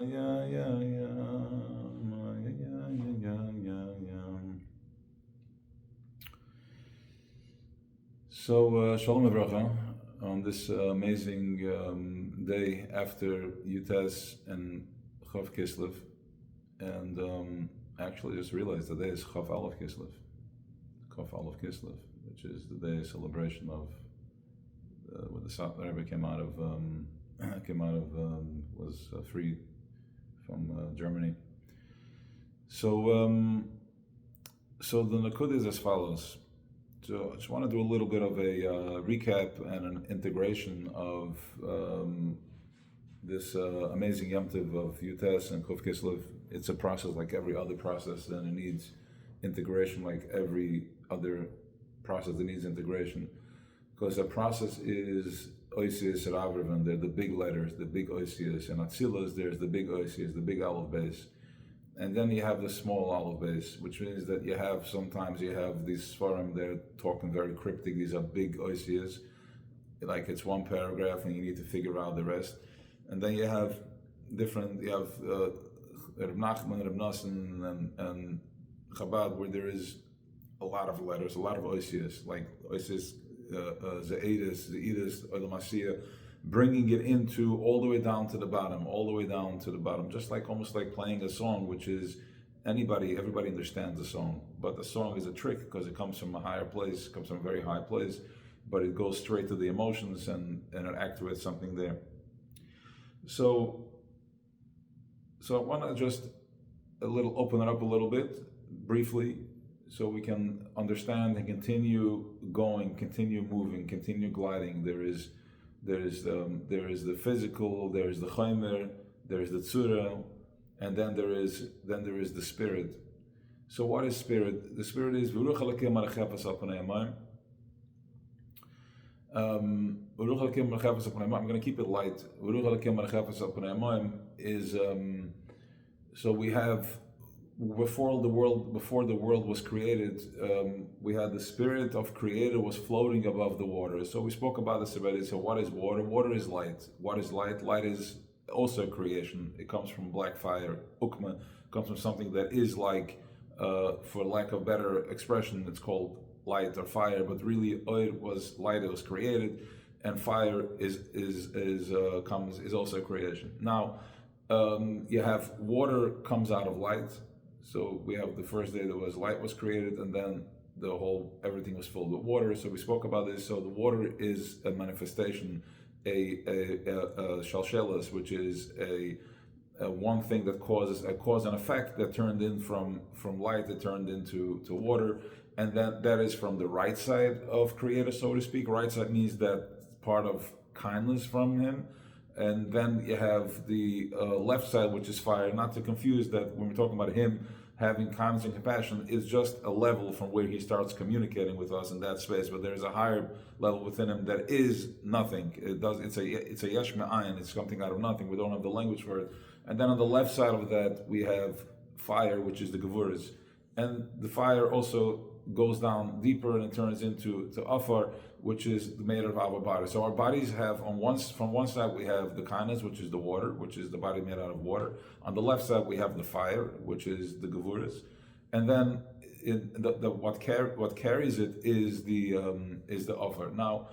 Yeah, yeah, yeah, yeah, yeah, yeah, yeah, yeah. So, Shalom Avracha, on this amazing day after Yutes and Chav Kislev, and actually just realized today is Chav Aleph Kislev, Chav Aleph Kislev, which is the day celebration of when the South Rebbe came out of was free from Germany. So, so the Nakud is as follows. So I just want to do a little bit of a recap and an integration of this amazing Yom Tov of Yutes and Kuf Kislev. It's a process like every other process, and it needs integration like every other process that needs integration. Because the process is Oisius and Avrav, and they're the big letters, the big Oisius, and Atzilas, there's the big Oisius, the big Aleph base. And then you have the small Aleph base, which means that you have sometimes you have these Svarim, they're talking very cryptic, these are big Oisias, like it's one paragraph and you need to figure out the rest. And then you have Reb Nachman, Reb Nassan, and Chabad, where there is a lot of letters, a lot of Oisias, like Oisias, Ze'edis, Olamasiya, bringing it into all the way down to the bottom, just like almost like playing a song, which is everybody understands the song, but the song is a trick because it comes from a higher place, comes from a very high place, but it goes straight to the emotions and it activates something there. So I want to just open it up a little bit briefly, so we can understand and continue going, continue moving, continue gliding. There is the physical, there is the chaimer, there is the tzura, and then there is the spirit. So what is spirit? The spirit is I'm going to keep it light. Is so we have before the world was created, we had the spirit of creator was floating above the water. So we spoke about this already. So what is water? Water is light. What is light? Light is also creation. It comes from black fire. Ukma comes from something that is like, for lack of better expression, it's called light or fire. But really, it was light. It was created, and fire is also creation. Now, you have water comes out of light. So we have the first day light was created, and then everything was filled with water. So we spoke about this. So the water is a manifestation, a shalshelas, which is a one thing that causes a cause and effect that turned in from light, that turned into water, and then that is from the right side of creator, so to speak. Right side means that part of kindness from him. And then you have the left side, which is fire. Not to confuse that when we're talking about him having kindness and compassion, it's just a level from where he starts communicating with us in that space. But there's a higher level within him that is nothing. It's a yesh me'ayin. It's something out of nothing. We don't have the language for it. And then on the left side of that, we have fire, which is the gevuras. And the fire also goes down deeper and it turns into afar, which is made of our body. So our bodies have from one side we have the kindness, which is the water, which is the body made out of water. On the left side we have the fire, which is the gevuras, and then what carries it is the offer. Now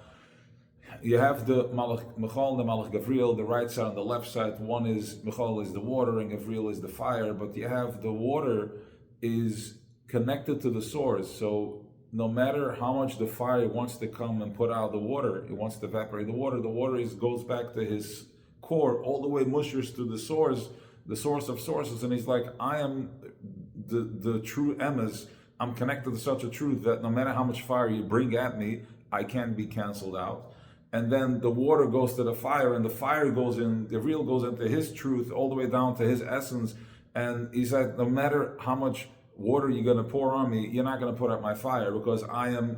you have the Malach Michal, the Malach Gavriel, the right side and the left side. One is Michal is the water and Gavriel is the fire, but you have the water is connected to the source. So no matter how much the fire wants to come and put out the water, it wants to evaporate the water goes back to his core, all the way mushers to the source of sources. And he's like, I am the true emes. I'm connected to such a truth that no matter how much fire you bring at me, I can't be canceled out. And then the water goes to the fire, and the fire goes in, the real goes into his truth, all the way down to his essence. And he said, no matter how much water you're going to pour on me, you're not going to put out my fire, because I'm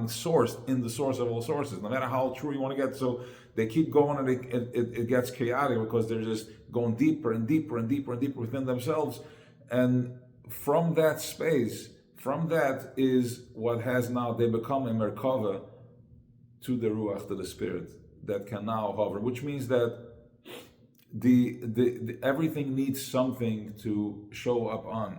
sourced in the source of all sources, no matter how true you want to get. So they keep going, and it gets chaotic because they're just going deeper and deeper and deeper and deeper within themselves. And from that space, from that is what has now, they become a merkava to the ruach, to the spirit, that can now hover, which means that everything needs something to show up on.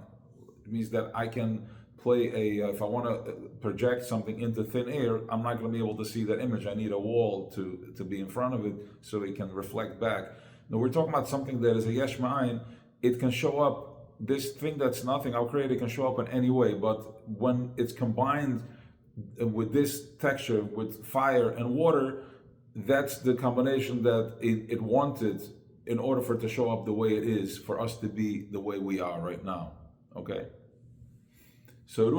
It means that I can play if I want to project something into thin air, I'm not going to be able to see that image. I need a wall to be in front of it so it can reflect back. Now we're talking about something that is a yesh ma'ayin. It can show up, this thing that's nothing, I'll create it, can show up in any way, but when it's combined with this texture, with fire and water, that's the combination that it wanted in order for it to show up the way it is, for us to be the way we are right now. Okay? So is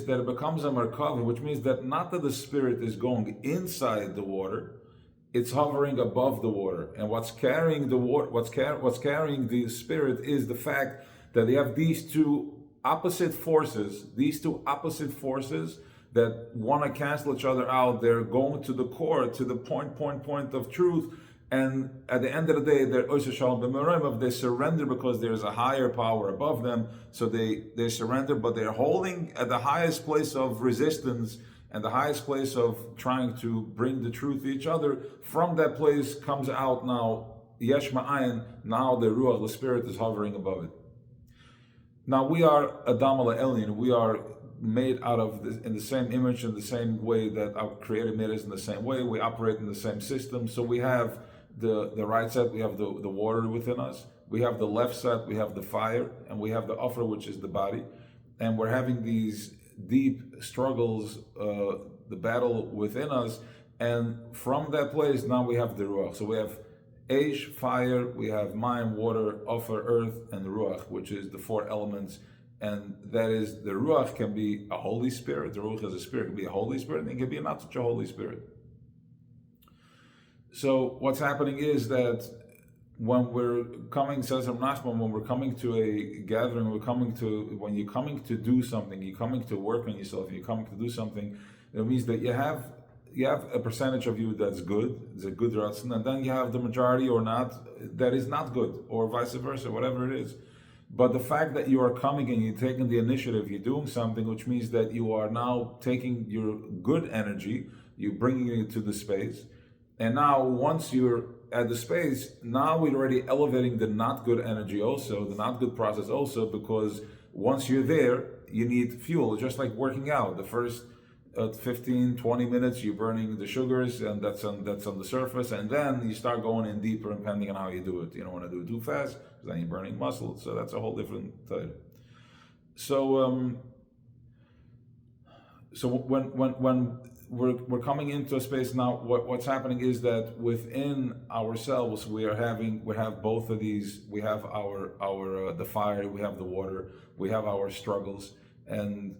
that it becomes a merkava, which means that not that the spirit is going inside the water, it's hovering above the water. And what's carrying the water, what's carrying the spirit is the fact that they have these two opposite forces that want to cancel each other out. They're going to the core, to the point of truth. And at the end of the day, they surrender because there's a higher power above them. So they surrender, but they're holding at the highest place of resistance and the highest place of trying to bring the truth to each other. From that place comes out now yesh ma'ayin. Now the ruach, the spirit, is hovering above it. Now we are Adam ala Elyon. We are made out of in the same image, in the same way that our Creator made us, in the same way. We operate in the same system. So we have the right side, we have the water within us. We have the left side, we have the fire, and we have the offer, which is the body. And we're having these deep struggles, the battle within us. And from that place, now we have the ruach. So we have Eish, fire, we have Mayim, water, offer, earth, and the ruach, which is the four elements. And that is, the ruach can be a Holy Spirit. The ruach as a spirit can be a Holy Spirit, and it can be not such a Holy Spirit. So what's happening is that when we're coming, says Rav Nachman, when we're coming to a gathering, when you're coming to do something, you're coming to work on yourself, you're coming to do something, it means that you have a percentage of you that's good, it's a good ratzon, and then you have the majority or not that is not good, or vice versa, whatever it is. But the fact that you are coming and you're taking the initiative, you're doing something, which means that you are now taking your good energy, you're bringing it to the space. And now, once you're at the space, now we're already elevating the not good energy also, the not good process also, because once you're there, you need fuel, just like working out. The first 15, 20 minutes, you're burning the sugars, and that's on the surface, and then you start going in deeper, depending on how you do it. You don't want to do it too fast, because then you're burning muscle, so that's a whole different type. So, when we're coming into a space now, what's happening is that within ourselves we have both of these. We have our the fire, we have the water, we have our struggles, and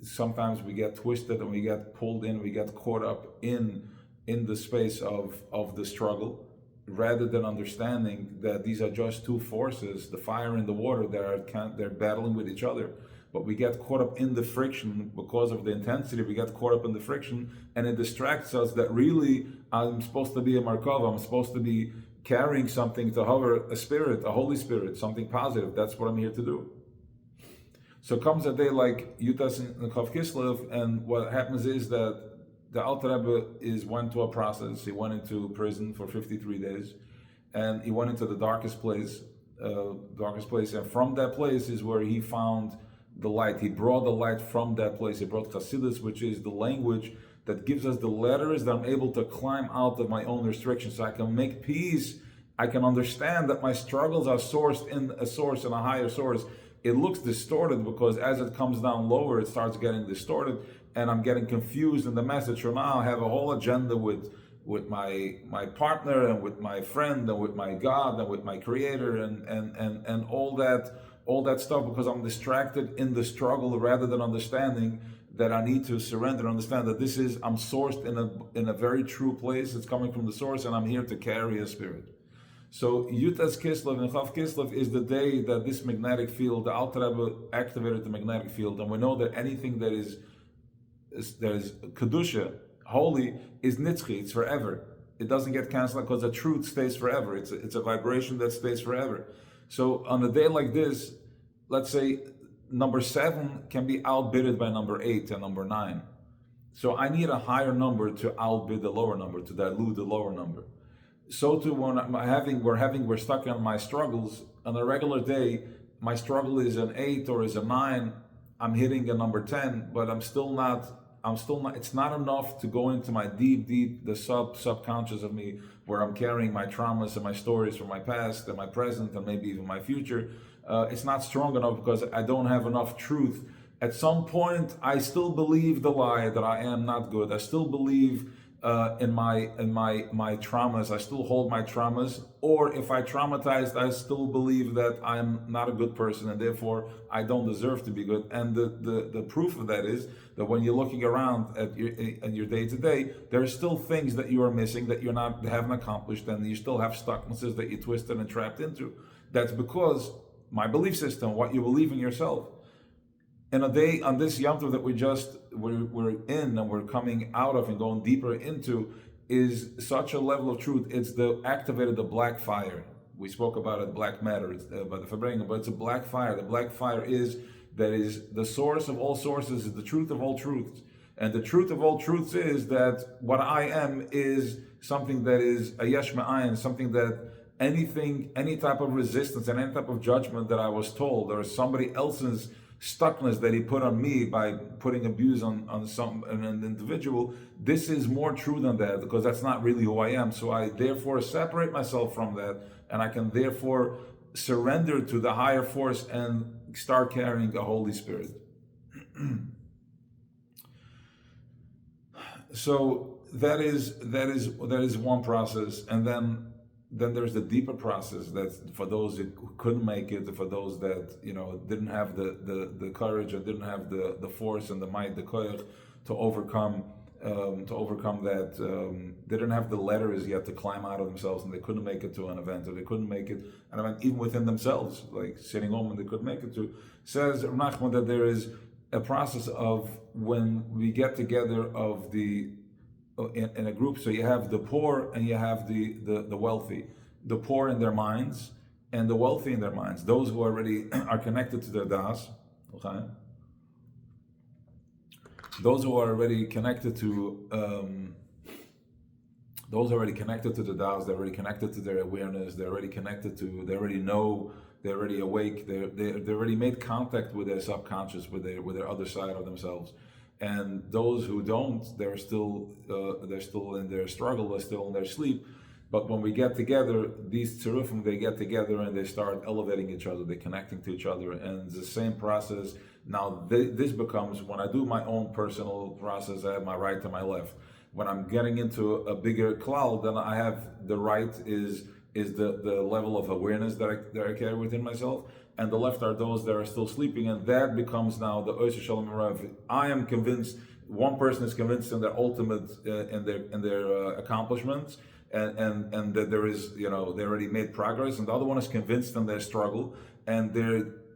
sometimes we get twisted and we get pulled in, we get caught up in the space of the struggle, rather than understanding that these are just two forces, the fire and the water, they're battling with each other. But we get caught up in the friction because of the intensity. We get caught up in the friction, and it distracts us that really I'm supposed to be a Markava. I'm supposed to be carrying something to hover, a spirit, a Holy Spirit, something positive. That's what I'm here to do. So comes a day like Yutas and Kesliv, and what happens is that the Alter Rebbe went to a process. He went into prison for 53 days, and he went into the darkest place, and from that place is where he found the light. He brought the light from that place. He brought Chassidus, which is the language that gives us the letters that I'm able to climb out of my own restrictions, so I can make peace. I can understand that my struggles are sourced in a source, in a higher source. It looks distorted because as it comes down lower, it starts getting distorted, and I'm getting confused in the message. So now I have a whole agenda with my partner, and with my friend, and with my God, and with my Creator, and all that stuff, because I'm distracted in the struggle, rather than understanding that I need to surrender and understand that I'm sourced in a very true place. It's coming from the source, and I'm here to carry a spirit. So Yutas Kislev and Chav Kislev is the day that this magnetic field, the Alter Rebbe activated the magnetic field, and we know that anything that is kedusha, holy, is nitzchi. It's forever. It doesn't get canceled because the truth stays forever. It's a vibration that stays forever. So on a day like this, let's say number 7 can be outbidded by number 8 and number 9. So I need a higher number to outbid the lower number, to dilute the lower number. So too when we're stuck on my struggles on a regular day. My struggle is an 8 or is a 9. I'm hitting a number 10, but I'm still not. It's not enough to go into my deep, the subconscious of me, where I'm carrying my traumas and my stories from my past and my present and maybe even my future. It's not strong enough because I don't have enough truth. At some point, I still believe the lie that I am not good. I still believe in my traumas. I still hold my traumas. Or if I traumatized, I still believe that I'm not a good person and therefore I don't deserve to be good. And the proof of that is that when you're looking around at your day to day, there are still things that you are missing, that haven't accomplished, and you still have stucknesses that you're twisted and trapped into. That's because my belief system, what you believe in yourself. In a day on this Yom Tov that we're in and we're coming out of and going deeper into, is such a level of truth. It's activated the black fire. We spoke about it, black matter. It's about the Fabrenga, but it's a black fire. The black fire is the source of all sources, is the truth of all truths. And the truth of all truths is that what I am is something that is a yesh ma'ayin, something that any type of resistance and any type of judgment that I was told, or somebody else's stuckness that he put on me by putting abuse on an individual, this is more true than that, because that's not really who I am. So I therefore separate myself from that, and I can therefore surrender to the higher force and start carrying the Holy Spirit. So that is one process, and then there's the deeper process, that's for those who couldn't make it, for those that didn't have the courage, or didn't have the force and the might, the koyach to overcome that. They didn't have the letters yet to climb out of themselves, and they couldn't make it to an event, or they couldn't make it an event even within themselves, like sitting home and they couldn't make it to. Says Nachman that there is a process of when we get together in a group. So you have the poor and you have the wealthy. The poor in their minds and the wealthy in their minds. Those who already are connected to their das. Okay? Those who are already connected to the das, they're already connected to their awareness, they already know, they're already awake, they already made contact with their subconscious, with their other side of themselves. And those who don't, they're still in their struggle, they're still in their sleep. But when we get together, these tzarufim, they get together and they start elevating each other, they're connecting to each other, and it's the same process. Now this becomes, when I do my own personal process, I have my right to my left. When I'm getting into a bigger cloud, then I have the right is the level of awareness that I carry within myself, and the left are those that are still sleeping, and that becomes now the Oisha Shalom Rav. I am convinced, one person is convinced in their ultimate in their accomplishments, and that there is, they already made progress, and the other one is convinced in their struggle, and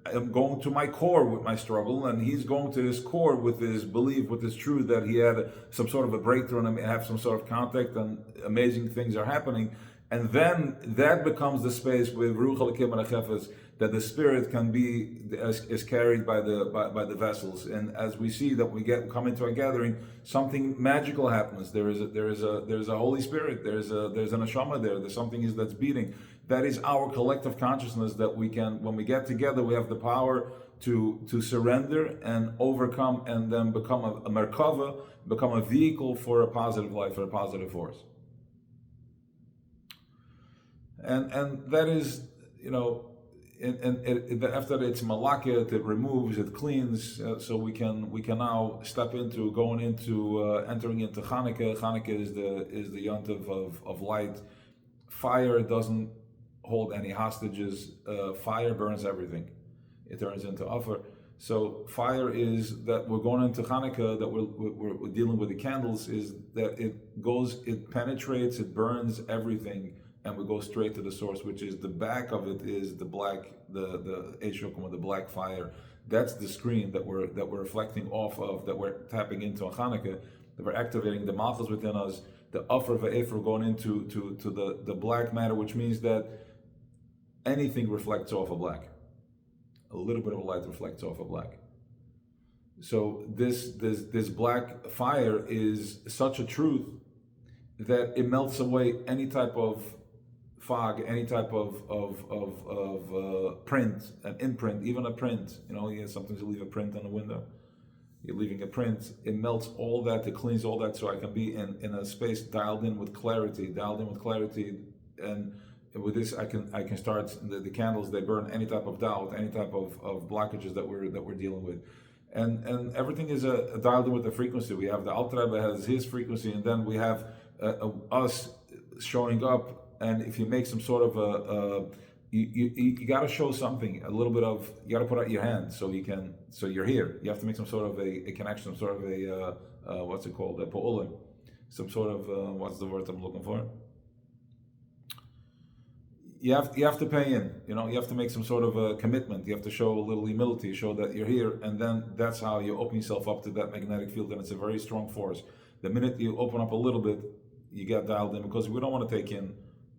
I'm going to my core with my struggle, and he's going to his core with his belief, with his truth that he had some sort of a breakthrough and have some sort of contact, and amazing things are happening. And then that becomes the space with Ruach Elokim and Achefes, that the spirit can be is carried by the vessels. And as we see that we come into a gathering, something magical happens. There is a Holy Spirit. There's an neshama there. There's something that's beating. That is our collective consciousness that we can, when we get together, we have the power to surrender and overcome, and then become a merkava, become a vehicle for a positive life, for a positive force. And that is, and after it's malaket, it removes, it cleans, so we can now step into entering into Chanukah. Chanukah is the yontiv of light. Fire doesn't hold any hostages. Fire burns everything. It turns into offer. So fire is that we're going into Chanukah, that we're dealing with the candles, is that it penetrates, it burns everything, and we go straight to the source, which is the back of it is the black, the Eshokum, with the black fire. That's the screen that we're reflecting off of, that we're tapping into on Chanukah, that we're activating the malchus within us, the offer of Efer going into the black matter, which means that anything reflects off of black. A little bit of light reflects off of black. So this black fire is such a truth that it melts away any type of fog, any type of print, an imprint, even a print. Sometimes you leave a print on the window. You're leaving a print. It melts all that. It cleans all that, so I can be in a space dialed in with clarity, and with this I can start. The candles, they burn any type of doubt, any type of blockages that we're dealing with, and everything is dialed in with the frequency. We have the Alter Rebbe has his frequency, and then we have us showing up. And if you make some sort of you got to show something, a little bit of, you got to put out your hand so you're here. You have to make some sort of a connection, some sort of a what's it called, a po'olim, some sort of what's the word I'm looking for? You have to pay in. You have to make some sort of a commitment. You have to show a little humility, show that you're here, and then that's how you open yourself up to that magnetic field, and it's a very strong force. The minute you open up a little bit, you get dialed in, because we don't want to take in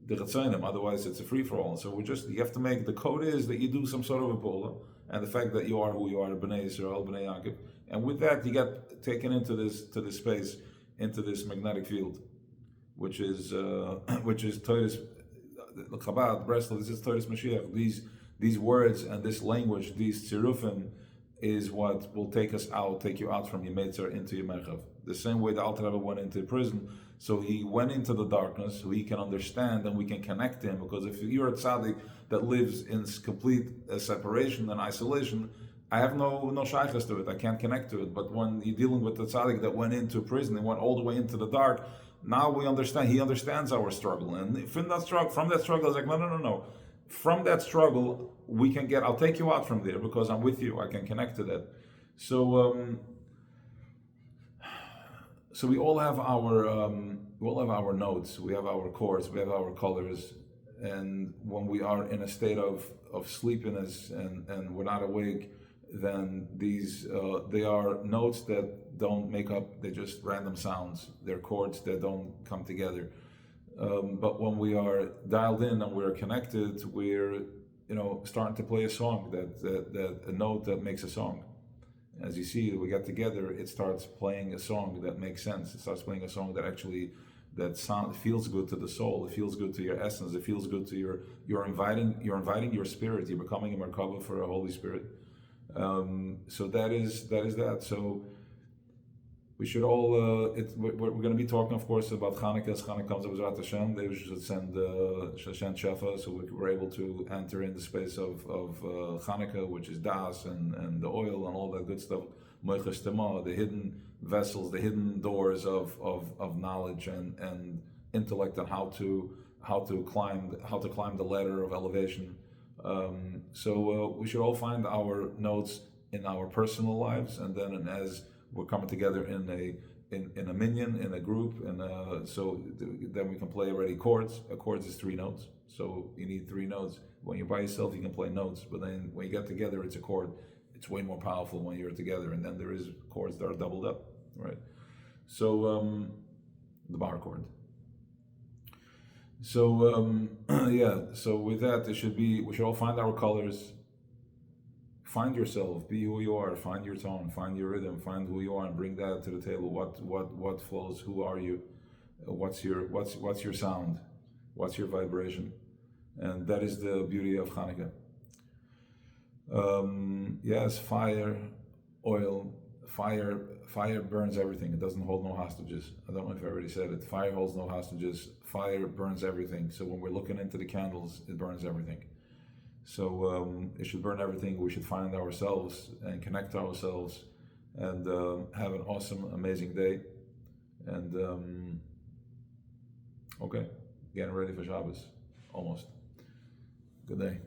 the Chetzanim, otherwise it's a free-for-all. So you have to make, the code is that you do some sort of a pula, and the fact that you are who you are, B'nai Yisrael, B'nai Yaakov, and with that you get taken into this space, into this magnetic field, which is Torah's Chabad, Breslov. This is Torah's Mashiach. These words and this language, these tzirufim, is what will take you out from your Meitzer into your Merchav. The same way the Alter Rebbe went into prison, so he went into the darkness, so he can understand and we can connect to him. Because if you're a tzaddik that lives in complete separation and isolation, I have no shaykhs to it. I can't connect to it. But when you're dealing with the tzaddik that went into prison and went all the way into the dark, now we understand. He understands our struggle, and from that struggle, I was like, no. From that struggle, we can get. I'll take you out from there because I'm with you. I can connect to that. So we all have our notes. We have our chords. We have our colors. And when we are in a state of sleepiness and we're not awake, then these they are notes that don't make up. They're just random sounds. They're chords that don't come together. But when we are dialed in and we're connected, we're starting to play a song, that a note that makes a song. As you see, we get together, it starts playing a song that makes sense. It starts playing a song that sound feels good to the soul. It feels good to your essence. It feels good to you're inviting your spirit. You're becoming a merkava for a Holy Spirit. So that is that. So we should all. We're going to be talking, of course, about Chanukah. As Chanukah comes up with Zrat Hashem, they should send Shefa, so we're able to enter in the space of Chanukah, which is Das and the oil and all that good stuff. Moiches Tema, the hidden vessels, the hidden doors of knowledge and intellect, and how to climb the ladder of elevation. So we should all find our notes in our personal lives, and then as we're coming together in a minyan, in a group, and so then we can play already chords. Chords is 3 notes, so you need 3 notes. When you're by yourself, you can play notes, but then when you get together, it's a chord. It's way more powerful when you're together, and then there is chords that are doubled up, right? So the bar chord. So so with that, we should all find our colors. Find yourself, be who you are, find your tone, find your rhythm, find who you are, and bring that to the table. What flows? Who are you? What's your sound? What's your vibration? And that is the beauty of Chanukah. Yes, fire, oil, fire burns everything. It doesn't hold no hostages. I don't know if I already said it. Fire holds no hostages. Fire burns everything. So when we're looking into the candles, it burns everything. So it should burn everything. We should find ourselves and connect to ourselves, and have an awesome, amazing day. And okay, getting ready for Shabbos, almost. Good day.